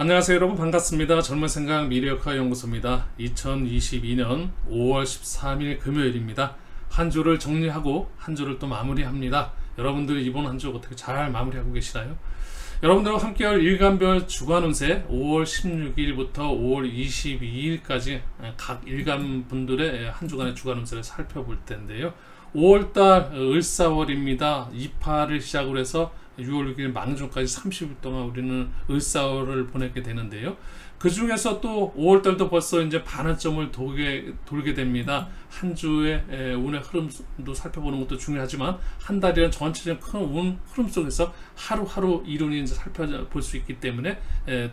안녕하세요 여러분, 반갑습니다. 젊은 생각 미래역학 연구소입니다. 2022년 5월 13일 금요일입니다. 한 주를 정리하고 한 주를 또 마무리합니다. 여러분들이 이번 한 주 어떻게 잘 마무리하고 계시나요? 여러분들과 함께할 일간별 주간 운세 5월 16일부터 5월 22일까지 각 일간 분들의 한 주간의 주간 운세를 살펴볼 텐데요. 5월달 을사월입니다. 이파를 시작으로 해서 6월 6일 망종까지 30일 동안 우리는 을사월을 보내게 되는데요. 그 중에서 또 5월달도 벌써 이제 반환점을 돌게 됩니다. 한 주의 운의 흐름도 살펴보는 것도 중요하지만 한 달이란 전체적인 큰 운 흐름 속에서 하루하루 이론이 이제 살펴볼 수 있기 때문에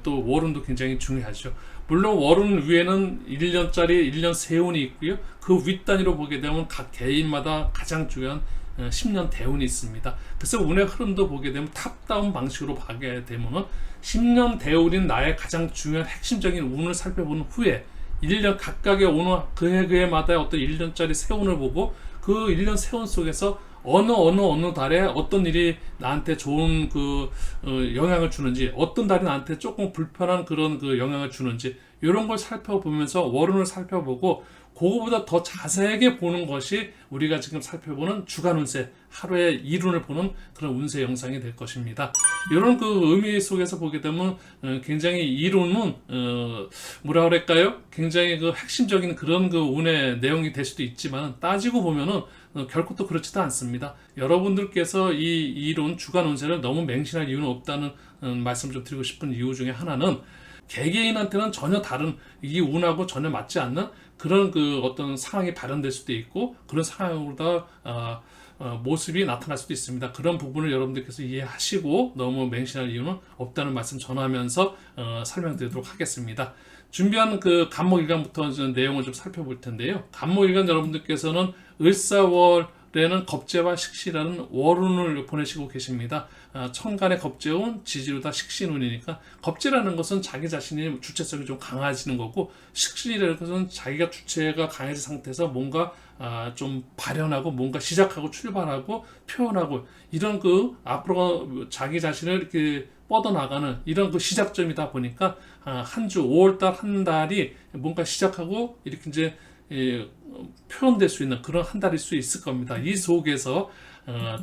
또 월운도 굉장히 중요하죠. 물론 월운 위에는 1년짜리 1년 세운이 있고요. 그 윗단위로 보게 되면 각 개인마다 가장 중요한 10년 대운이 있습니다. 그래서 운의 흐름도 보게 되면 탑다운 방식으로 보게 되면은 10년 대운인 나의 가장 중요한 핵심적인 운을 살펴본 후에 1년 각각의 오는 그해마다 어떤 1년짜리 세운을 보고 그 1년 세운 속에서 어느 달에 어떤 일이 나한테 좋은 영향을 주는지, 어떤 달이 나한테 조금 불편한 그런 영향을 주는지, 이런 걸 살펴보면서 월운을 살펴보고 그거보다 더 자세하게 보는 것이 우리가 지금 살펴보는 주간 운세, 하루의 일운을 보는 그런 운세 영상이 될 것입니다. 이런 의미 속에서 보게 되면 굉장히 일운은 뭐라 그럴까요? 굉장히 핵심적인 그런 운의 내용이 될 수도 있지만 따지고 보면은 결코 또 그렇지도 않습니다. 여러분들께서 이 일운 주간 운세를 너무 맹신할 이유는 없다는 말씀 좀 드리고 싶은 이유 중에 하나는 개개인한테는 전혀 다른, 이 운하고 전혀 맞지 않는 그런 어떤 상황이 발현될 수도 있고 그런 상황으로 모습이 나타날 수도 있습니다. 그런 부분을 여러분들께서 이해하시고 너무 맹신할 이유는 없다는 말씀 전하면서 설명드리도록 하겠습니다. 준비한 간목일간부터 내용을 좀 살펴볼 텐데요. 간목일간 여러분들께서는 을사월에는 겁재와 식시라는 월운을 보내시고 계십니다. 천간의 겁재운, 지지로다 식신운이니까 겁재라는 것은 자기 자신이 주체성이 좀 강해지는 거고, 식신이라는 것은 자기가 주체가 강해진 상태에서 뭔가 좀 발현하고 뭔가 시작하고 출발하고 표현하고 이런 앞으로 자기 자신을 이렇게 뻗어나가는 이런 시작점이다 보니까 한 주 5월달 한 달이 뭔가 시작하고 이렇게 이제 표현될 수 있는 그런 한 달일 수 있을 겁니다. 이 속에서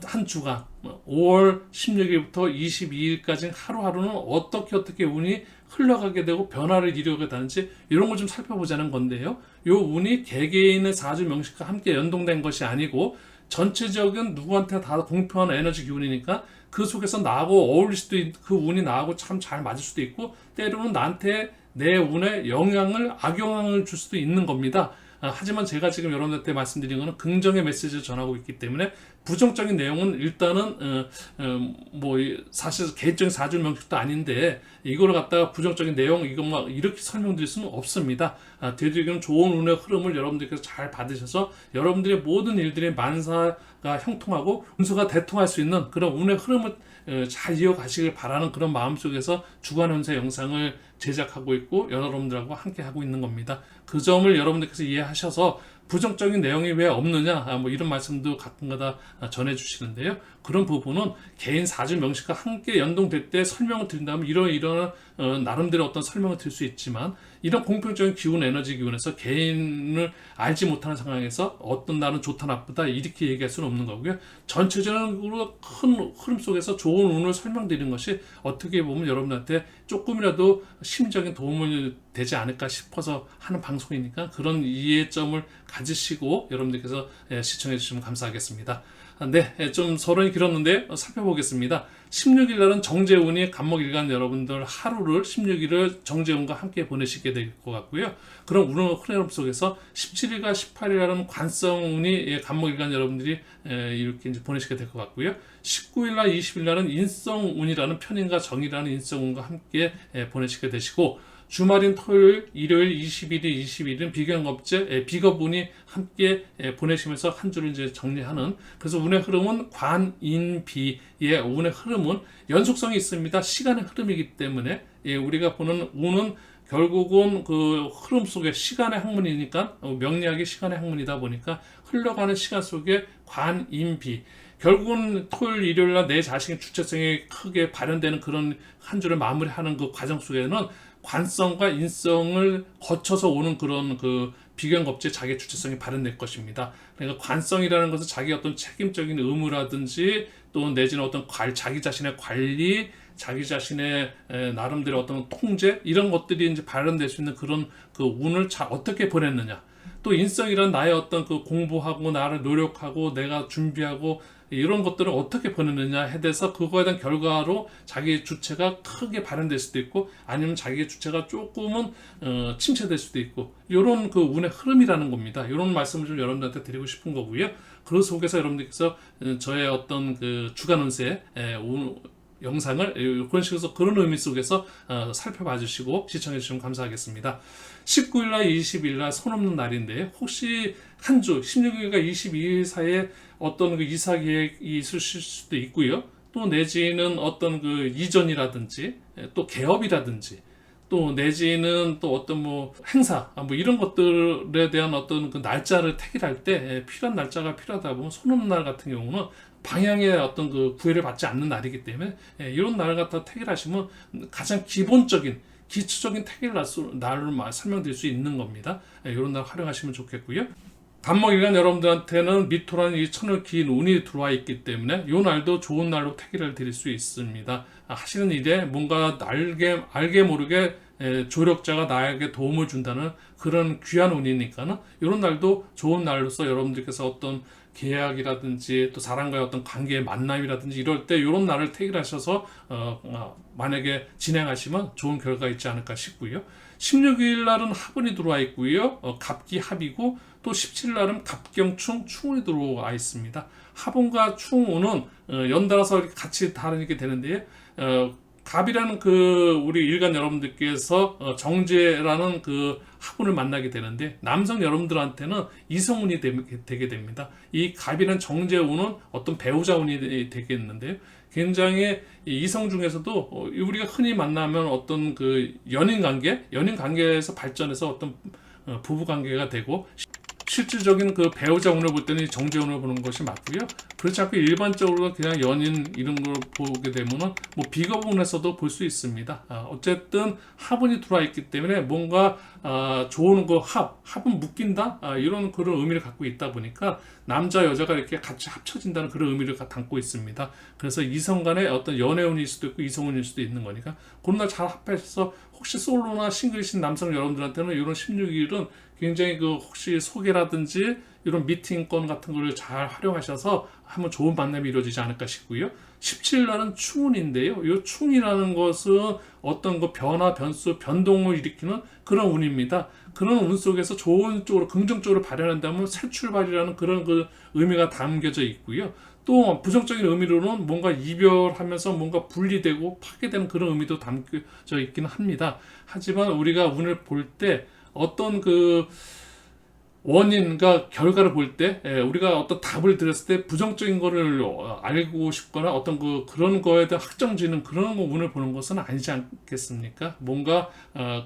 한 주간 5월 16일부터 22일까지 하루하루는 어떻게 운이 흘러가게 되고 변화를 이루게 되는지 이런 걸 좀 살펴보자는 건데요. 이 운이 개개인의 사주 명식과 함께 연동된 것이 아니고 전체적인 누구한테 다 공평한 에너지 기운이니까 그 속에서 나하고 어울릴 수도 있고 그 운이 나하고 참 잘 맞을 수도 있고 때로는 나한테 내 운에 악영향을 줄 수도 있는 겁니다. 하지만 제가 지금 여러분들한테 말씀드린 것은 긍정의 메시지를 전하고 있기 때문에 부정적인 내용은 일단은 사실 개인적인 사주 명식도 아닌데 이거를 갖다가 부정적인 내용 이거 막 이렇게 설명드릴 수는 없습니다. 되도록이면 좋은 운의 흐름을 여러분들께서 잘 받으셔서 여러분들의 모든 일들이 만사가 형통하고 운수가 대통할 수 있는 그런 운의 흐름을 잘 이어가시길 바라는 그런 마음속에서 주간 운세 영상을 제작하고 있고 여러분들하고 함께 하고 있는 겁니다. 그 점을 여러분들께서 이해하셔서 부정적인 내용이 왜 없느냐 이런 말씀도 가끔가다 전해주시는데요. 그런 부분은 개인 사주 명식과 함께 연동될 때 설명을 드린다면 이런 나름대로 어떤 설명을 드릴 수 있지만 이런 공평적인 기운, 에너지 기운에서 개인을 알지 못하는 상황에서 어떤 날은 좋다 나쁘다 이렇게 얘기할 수는 없는 거고요. 전체적으로 큰 흐름 속에서 좋은 운을 설명드리는 것이 어떻게 보면 여러분들한테 조금이라도 심적인 도움이 되지 않을까 싶어서 하는 방송이니까 그런 이해점을 가지시고 여러분들께서 시청해 주시면 감사하겠습니다. 네, 좀 서론이 길었는데 살펴보겠습니다. 16일 날은 정제운이 간목일간 여러분들 하루를 16일을 정제운과 함께 보내시게 될 것 같고요. 그런 운의 흐름 속에서 17일과 18일 날은 관성운이 간목일간 여러분들이 이렇게 이제 보내시게 될 것 같고요. 19일 날 20일 날은 인성운이라는 편인과 정이라는 인성운과 함께 보내시게 되시고 주말인 토요일, 일요일 21일, 22일은 비견겁제, 비겁운이 함께 보내시면서 한 주를 이제 정리하는, 그래서 운의 흐름은 관인비의 운의 흐름은 연속성이 있습니다. 시간의 흐름이기 때문에 우리가 보는 운은 결국은 흐름 속에 시간의 학문이니까 명리학이 시간의 학문이다 보니까 흘러가는 시간 속에 관인비, 결국은 토요일, 일요일 날 내 자신의 주체성이 크게 발현되는 그런 한 주를 마무리하는 그 과정 속에는 관성과 인성을 거쳐서 오는 그런 그 비견겁지에 자기의 주체성이 발현될 것입니다. 그러니까 관성이라는 것은 자기 어떤 책임적인 의무라든지 또 내지는 어떤 자기 자신의 관리, 자기 자신의 나름대로 어떤 통제 이런 것들이 이제 발현될 수 있는 그런 그 운을 어떻게 보냈느냐. 또 인성이란 나의 어떤 그 공부하고 나를 노력하고 내가 준비하고 이런 것들을 어떻게 보냈느냐에 대해서 그거에 대한 결과로 자기의 주체가 크게 발현될 수도 있고 아니면 자기의 주체가 조금은 침체될 수도 있고 이런 그 운의 흐름이라는 겁니다. 이런 말씀을 좀 여러분들한테 드리고 싶은 거고요. 그 속에서 여러분들께서 저의 어떤 그 주간 운세 영상을 그런 식으로 그런 의미 속에서 살펴봐 주시고 시청해 주시면 감사하겠습니다. 19일날 20일날 손 없는 날인데 혹시 한 주 16일과 22일 사이에 어떤 그 이사 계획이 있을 수도 있고요. 또 내지는 어떤 그 이전이라든지 또 개업이라든지 또 내지는 또 어떤 뭐 행사 뭐 이런 것들에 대한 어떤 그 날짜를 택일할 때 필요한 날짜가 필요하다 보면 손 없는 날 같은 경우는 방향의 어떤 그 구애를 받지 않는 날이기 때문에 이런 날을 갖다 택일하시면 가장 기본적인 기초적인 택일 날로 설명드릴 수 있는 겁니다. 이런 날 활용하시면 좋겠고요. 간목일간 여러분들한테는 미토라는 이 천을 긴 운이 들어와 있기 때문에 이 날도 좋은 날로 택일을 드릴 수 있습니다. 하시는 일에 뭔가 알게 모르게 조력자가 나에게 도움을 준다는 그런 귀한 운이니까는 이런 날도 좋은 날로서 여러분들께서 어떤 계약이라든지 또 사람과의 어떤 관계의 만남이라든지 이럴 때 이런 날을 택일하셔서 만약에 진행하시면 좋은 결과가 있지 않을까 싶고요. 16일 날은 합운이 들어와 있고요. 갑기 합이고 또 17일 날은 갑경충 충운이 들어와 있습니다. 합운과 충운은 연달아서 같이 다루게 되는데요. 갑이라는 그 우리 일간 여러분들께서 정제라는 그 합운을 만나게 되는데 남성 여러분들한테는 이성운이 되게 됩니다. 이 갑이라는 정제운은 어떤 배우자운이 되겠는데요. 굉장히 이성 중에서도 우리가 흔히 만나면 어떤 그 연인 관계에서 발전해서 어떤 부부 관계가 되고 실질적인 그 배우자 운을 볼 때는 정제운을 보는 것이 맞고요. 그렇지 않고 일반적으로 그냥 연인 이런 걸 보게 되면은 뭐 비겁운에서도 볼 수 있습니다. 어쨌든 합운이 들어와 있기 때문에 뭔가 좋은 그 합은 묶인다 이런 그런 의미를 갖고 있다 보니까 남자 여자가 이렇게 같이 합쳐진다는 그런 의미를 담고 있습니다. 그래서 이성 간의 어떤 연애운일 수도 있고 이성운일 수도 있는 거니까 그런 날 잘 합해서 혹시 솔로나 싱글이신 남성 여러분들한테는 이런 16일은 굉장히 그 혹시 소개라든지 이런 미팅권 같은 거를 잘 활용하셔서 한번 좋은 만남이 이루어지지 않을까 싶고요. 17일 날은 충운인데요. 이 충이라는 것은 어떤 그 변화, 변수, 변동을 일으키는 그런 운입니다. 그런 운 속에서 좋은 쪽으로 긍정적으로 발현한다면 새 출발이라는 그런 그 의미가 담겨져 있고요. 또 부정적인 의미로는 뭔가 이별하면서 뭔가 분리되고 파괴되는 그런 의미도 담겨져 있기는 합니다. 하지만 우리가 운을 볼 때 어떤 그 원인과 결과를 볼 때 우리가 어떤 답을 드렸을 때 부정적인 거를 알고 싶거나 어떤 그런 거에 대한 확정지는 그런 운을 보는 것은 아니지 않겠습니까? 뭔가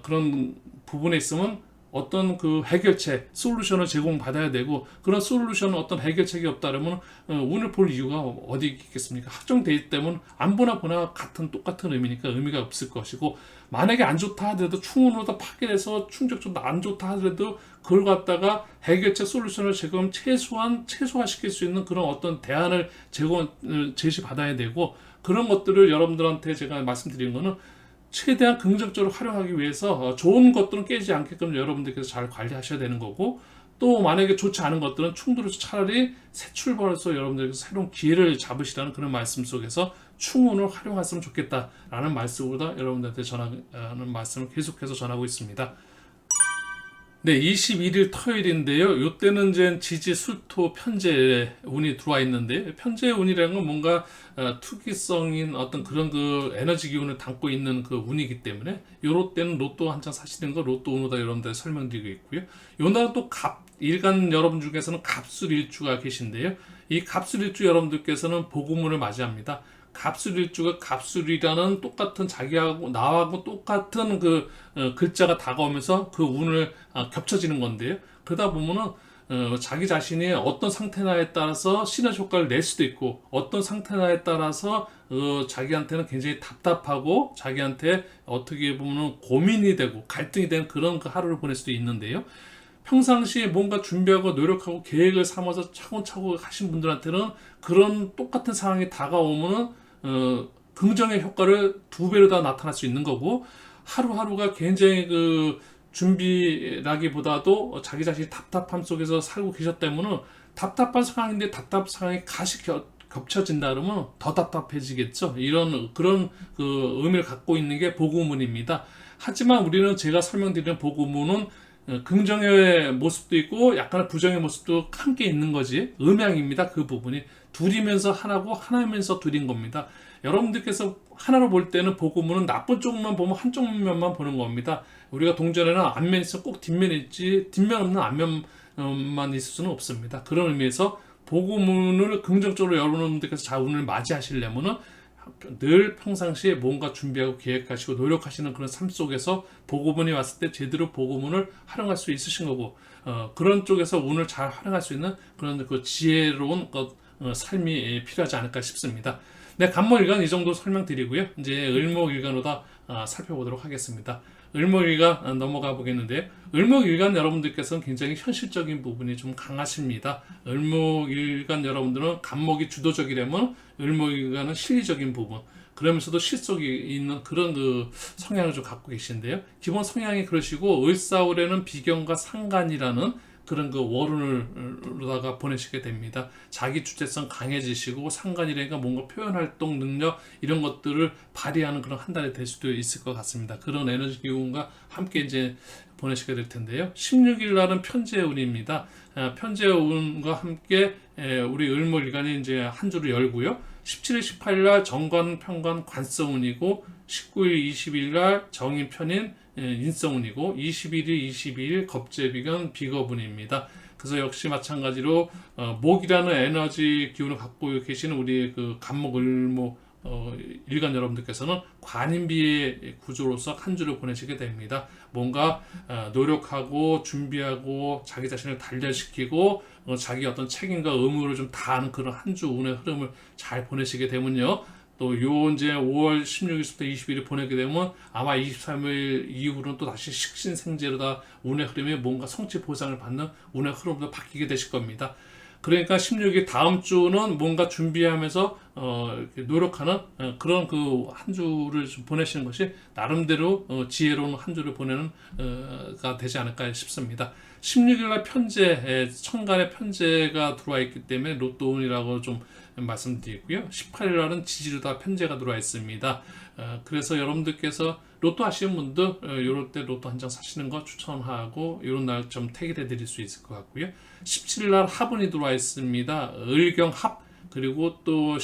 그런 부분에 있으면 어떤 그 해결책, 솔루션을 제공받아야 되고 그런 솔루션은 어떤 해결책이 없다면 운을 볼 이유가 어디 있겠습니까? 확정돼 있기 때문에 안 보나 똑같은 의미니까 의미가 없을 것이고 만약에 안 좋다 하더라도 충운으로 다 파괴돼서 충격적으로 안 좋다 하더라도 그걸 갖다가 해결책, 솔루션을 최소화시킬 수 있는 그런 어떤 대안을 제시받아야 되고 그런 것들을 여러분들한테 제가 말씀드린 거는 최대한 긍정적으로 활용하기 위해서 좋은 것들은 깨지 않게끔 여러분들께서 잘 관리하셔야 되는 거고 또 만약에 좋지 않은 것들은 충돌해서 차라리 새 출발해서 여러분들께서 새로운 기회를 잡으시라는 그런 말씀 속에서 충운을 활용했으면 좋겠다라는 말씀으로 여러분들한테 전하는 말씀을 계속해서 전하고 있습니다. 네, 21일 토요일인데요. 이때는 이제 지지, 술토, 편재 운이 들어와 있는데 편재 운이라는 건 뭔가 투기성인 어떤 그런 그 에너지 기운을 담고 있는 그 운이기 때문에 요럴 때는 로또 한 장 사시는 거 로또 운으로 여러분들 설명드리고 있고요. 요 날은 또 일간 여러분 중에서는 갑술일주가 계신데요. 이 갑술일주 여러분들께서는 복음운을 맞이합니다. 갑술일주가 갑술이라는 똑같은 나하고 똑같은 그 글자가 다가오면서 그 운을 겹쳐지는 건데요. 그러다 보면은 자기 자신이 어떤 상태나에 따라서 시너지 효과를 낼 수도 있고 어떤 상태나에 따라서 자기한테는 굉장히 답답하고 자기한테 어떻게 보면 고민이 되고 갈등이 되는 그런 그 하루를 보낼 수도 있는데요. 평상시에 뭔가 준비하고 노력하고 계획을 삼아서 차곡차곡 하신 분들한테는 그런 똑같은 상황이 다가오면은 긍정의 효과를 두 배로 다 나타날 수 있는 거고, 하루하루가 굉장히 그 준비라기보다도 자기 자신이 답답함 속에서 살고 계셨다면은 답답한 상황인데 답답한 상황이 가시 겹쳐진다 그러면 더 답답해지겠죠. 이런 그런 그 의미를 갖고 있는 게 보고문입니다. 하지만 우리는 제가 설명드리는 보고문은 긍정의 모습도 있고 약간의 부정의 모습도 함께 있는 거지, 음양입니다. 그 부분이 둘이면서 하나고 하나면서 둘인 겁니다. 여러분들께서 하나로 볼 때는 보고문은 나쁜 쪽만 보면 한쪽 면만 보는 겁니다. 우리가 동전에는 앞면이 있어 꼭 뒷면이 있지 뒷면 없는 앞면만 있을 수는 없습니다. 그런 의미에서 보고문을 긍정적으로 여러분들께서 잘 운을 맞이하시려면은 늘 평상시에 뭔가 준비하고 계획하시고 노력하시는 그런 삶 속에서 보고문이 왔을 때 제대로 보고문을 활용할 수 있으신 거고, 그런 쪽에서 운을 잘 활용할 수 있는 그런 그 지혜로운 삶이 필요하지 않을까 싶습니다. 네, 간목일간 이 정도 설명드리고요. 이제 을목일간으로 다 살펴보도록 하겠습니다. 을목일간 넘어가 보겠는데요. 을목일간 여러분들께서는 굉장히 현실적인 부분이 좀 강하십니다. 을목일간 여러분들은 간목이 주도적이라면 을목일간은 실리적인 부분, 그러면서도 실속이 있는 그런 그 성향을 좀 갖고 계신데요. 기본 성향이 그러시고 을사월에는 비견과 상간이라는 그런 그 월운을로다가 보내시게 됩니다. 자기 주체성 강해지시고 상간이라니까 뭔가 표현 활동 능력 이런 것들을 발휘하는 그런 한 달이 될 수도 있을 것 같습니다. 그런 에너지 기운과 함께 이제 보내시게 될 텐데요. 16일 날은 편제의 운입니다. 편제의 운과 함께 우리 을목일간이 이제 한 주를 열고요. 17일, 18일 날 정관, 편관, 관성운이고 19일, 20일 날 정인, 편인, 인성운이고 21일, 22일 겁재비견, 비겁운입니다. 그래서 역시 마찬가지로 목이라는 에너지 기운을 갖고 계시는 우리 그 간목, 을목 일간 여러분들께서는 관인비의 구조로서 한 주를 보내시게 됩니다. 뭔가 노력하고 준비하고 자기 자신을 단련시키고 자기 어떤 책임과 의무를 좀 다하는 그런 한 주 운의 흐름을 잘 보내시게 되면요. 또 요 이제 5월 16일부터 20일을 보내게 되면 아마 23일 이후로는 또 다시 식신생재로다 운의 흐름이 뭔가 성취 보상을 받는 운의 흐름으로 바뀌게 되실 겁니다. 그러니까 16일 다음 주는 뭔가 준비하면서 이렇게 노력하는 그런 그 한 주를 좀 보내시는 것이 나름대로 지혜로운 한 주를 보내는 가 되지 않을까 싶습니다. 16일날 편제, 천간에 편제가 들어와 있기 때문에 로또운이라고 좀 말씀드리고요. 18일날은 지지로다 편제가 들어와 있습니다. 그래서 여러분들께서 로또 하시는 분들 이럴 때 로또 한 장 사시는 거 추천하고 이런 날 좀 택일해 드릴 수 있을 것 같고요. 17일날 합운이 들어와 있습니다. 을경합, 그리고 또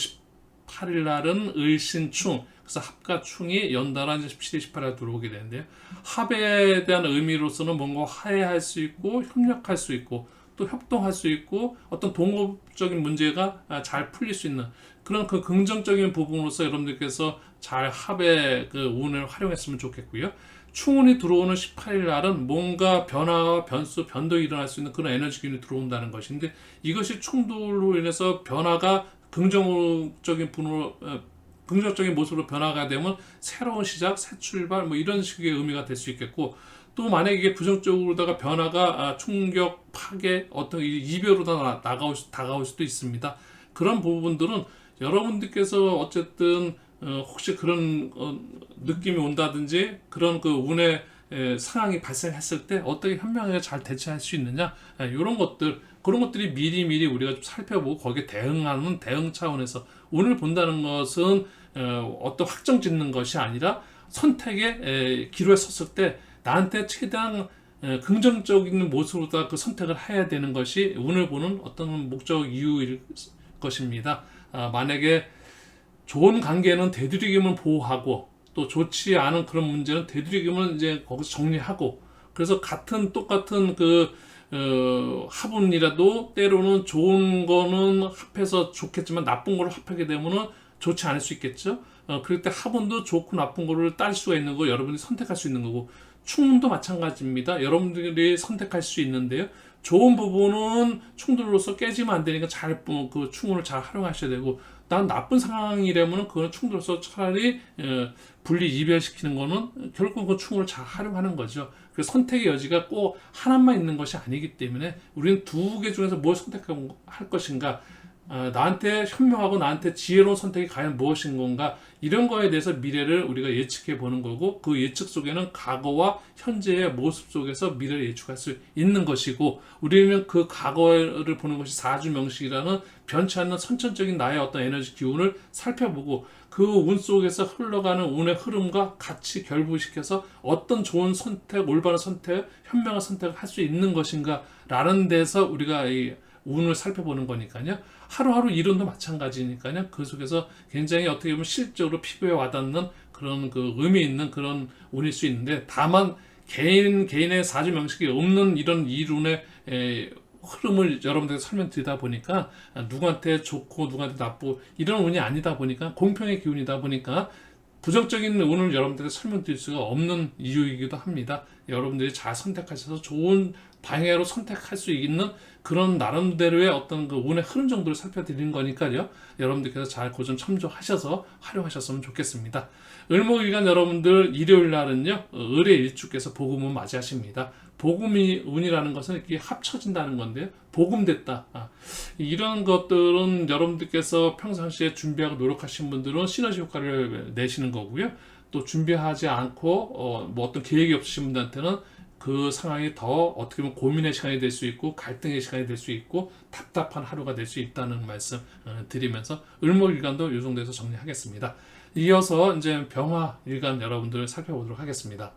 18일날은 을신충, 그래서 합과 충이 연달아 17일, 18일 들어오게 되는데요. 합에 대한 의미로서는 뭔가 화해할 수 있고 협력할 수 있고 또 협동할 수 있고 어떤 동업적인 문제가 잘 풀릴 수 있는 그런 그 긍정적인 부분으로서 여러분들께서 잘 합의 그 운을 활용했으면 좋겠고요. 충운이 들어오는 18일 날은 뭔가 변화와 변수, 변동이 일어날 수 있는 그런 에너지 기운이 들어온다는 것인데, 이것이 충돌로 인해서 변화가 긍정적인 분으로 긍정적인 모습으로 변화가 되면 새로운 시작, 새 출발 뭐 이런 식의 의미가 될 수 있겠고, 또 만약에 이게 부정적으로다가 변화가 충격, 파괴, 어떤 이별로 다가올 수도 있습니다. 그런 부분들은 여러분들께서 어쨌든 혹시 그런 느낌이 온다든지 그런 그 운의 상황이 발생했을 때 어떻게 현명하게 잘 대처할 수 있느냐, 이런 것들, 그런 것들이 미리미리 우리가 좀 살펴보고 거기에 대응하는 대응 차원에서 운을 본다는 것은 어떤 확정 짓는 것이 아니라 선택의 기로에 섰을 때 나한테 최대한 긍정적인 모습으로 그 선택을 해야 되는 것이 운을 보는 어떤 목적 이유일 것입니다. 만약에 좋은 관계는 되도록이면 보호하고 또 좋지 않은 그런 문제는 되도록이면 이제 거기서 정리하고, 그래서 똑같은 그 합운이라도 때로는 좋은 거는 합해서 좋겠지만 나쁜 거를 합하게 되면은 좋지 않을 수 있겠죠. 그럴 때 합운도 좋고 나쁜 거를 딸 수가 있는 거, 여러분이 선택할 수 있는 거고, 충운도 마찬가지입니다. 여러분들이 선택할 수 있는데요. 좋은 부분은 충돌로서 깨지면 안 되니까 그 충운을 잘 활용하셔야 되고, 난 나쁜 상황이라면 그건 충돌로서 차라리 분리 이별시키는 거는 결국 그 충운을 잘 활용하는 거죠. 그래서 선택의 여지가 꼭 하나만 있는 것이 아니기 때문에 우리는 두 개 중에서 뭘 선택할 것인가, 나한테 현명하고 나한테 지혜로운 선택이 과연 무엇인 건가, 이런 거에 대해서 미래를 우리가 예측해 보는 거고, 그 예측 속에는 과거와 현재의 모습 속에서 미래를 예측할 수 있는 것이고, 우리는 그 과거를 보는 것이 사주명식이라는 변치 않는 선천적인 나의 어떤 에너지 기운을 살펴보고, 그 운 속에서 흘러가는 운의 흐름과 같이 결부시켜서 어떤 좋은 선택, 올바른 선택, 현명한 선택을 할 수 있는 것인가 라는 데서 우리가 이 운을 살펴보는 거니까요. 하루하루 이론도 마찬가지니까요. 그 속에서 굉장히 어떻게 보면 실적으로 피부에 와닿는 그런 그 의미 있는 그런 운일 수 있는데, 다만 개인의 사주 명식이 없는 이런 이론의 흐름을 여러분들께 설명드리다 보니까 누구한테 좋고 누구한테 나쁘고 이런 운이 아니다 보니까, 공평의 기운이다 보니까 부정적인 운을 여러분들께 설명드릴 수가 없는 이유이기도 합니다. 여러분들이 잘 선택하셔서 좋은 방향으로 선택할 수 있는 그런 나름대로의 어떤 그 운의 흐름 정도를 살펴드리는 거니까요. 여러분들께서 잘 그 점 참조하셔서 활용하셨으면 좋겠습니다. 을목일간 여러분들 일요일 날은요, 을의 일주께서 복음을 맞이하십니다. 복음이 운이라는 것은 이렇게 합쳐진다는 건데요. 복음됐다. 이런 것들은 여러분들께서 평상시에 준비하고 노력하신 분들은 시너지 효과를 내시는 거고요. 또 준비하지 않고 뭐 어떤 계획이 없으신 분들한테는 그 상황이 더 어떻게 보면 고민의 시간이 될 수 있고, 갈등의 시간이 될 수 있고, 답답한 하루가 될 수 있다는 말씀 드리면서 을목일간도 이 정도에서 정리하겠습니다. 이어서 이제 병화일간 여러분들을 살펴보도록 하겠습니다.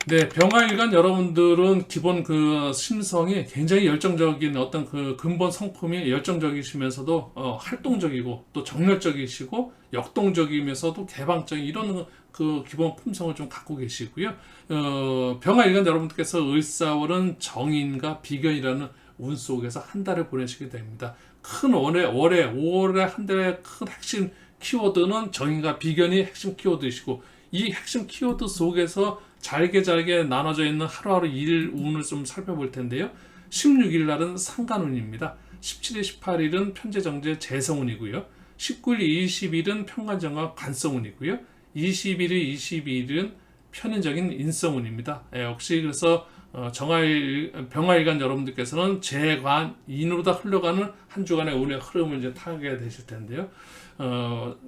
네, 병화일간 여러분들은 기본 그 심성이 굉장히 열정적인 어떤 그 근본 성품이 열정적이시면서도 활동적이고 또 정열적이시고 역동적이면서도 개방적인 이런 그 기본 품성을 좀 갖고 계시고요. 병화일간 여러분들께서 을사월은 정인과 비견이라는 운 속에서 한 달을 보내시게 됩니다. 큰 올해 5월에 한 달의 큰 핵심 키워드는 정인과 비견이 핵심 키워드이시고, 이 핵심 키워드 속에서 잘게 나눠져 있는 하루하루 일 운을 좀 살펴볼 텐데요. 16일 날은 상간운입니다. 17일, 18일은 편재정제 재성운이고요. 19일, 20일은 평관정화 관성운이고요. 21일, 22일은 편인적인 인성운입니다. 역시 그래서 병화일간 여러분들께서는 재관인으로 다 흘러가는 한 주간의 운의 흐름을 이제 타게 되실 텐데요.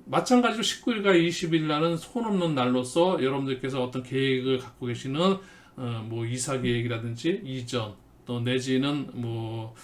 마찬가지로 19일과 20일 날은 손 없는 날로서 여러분들께서 어떤 계획을 갖고 계시는 뭐 이사 계획이라든지 이전, 또 내지는 뭐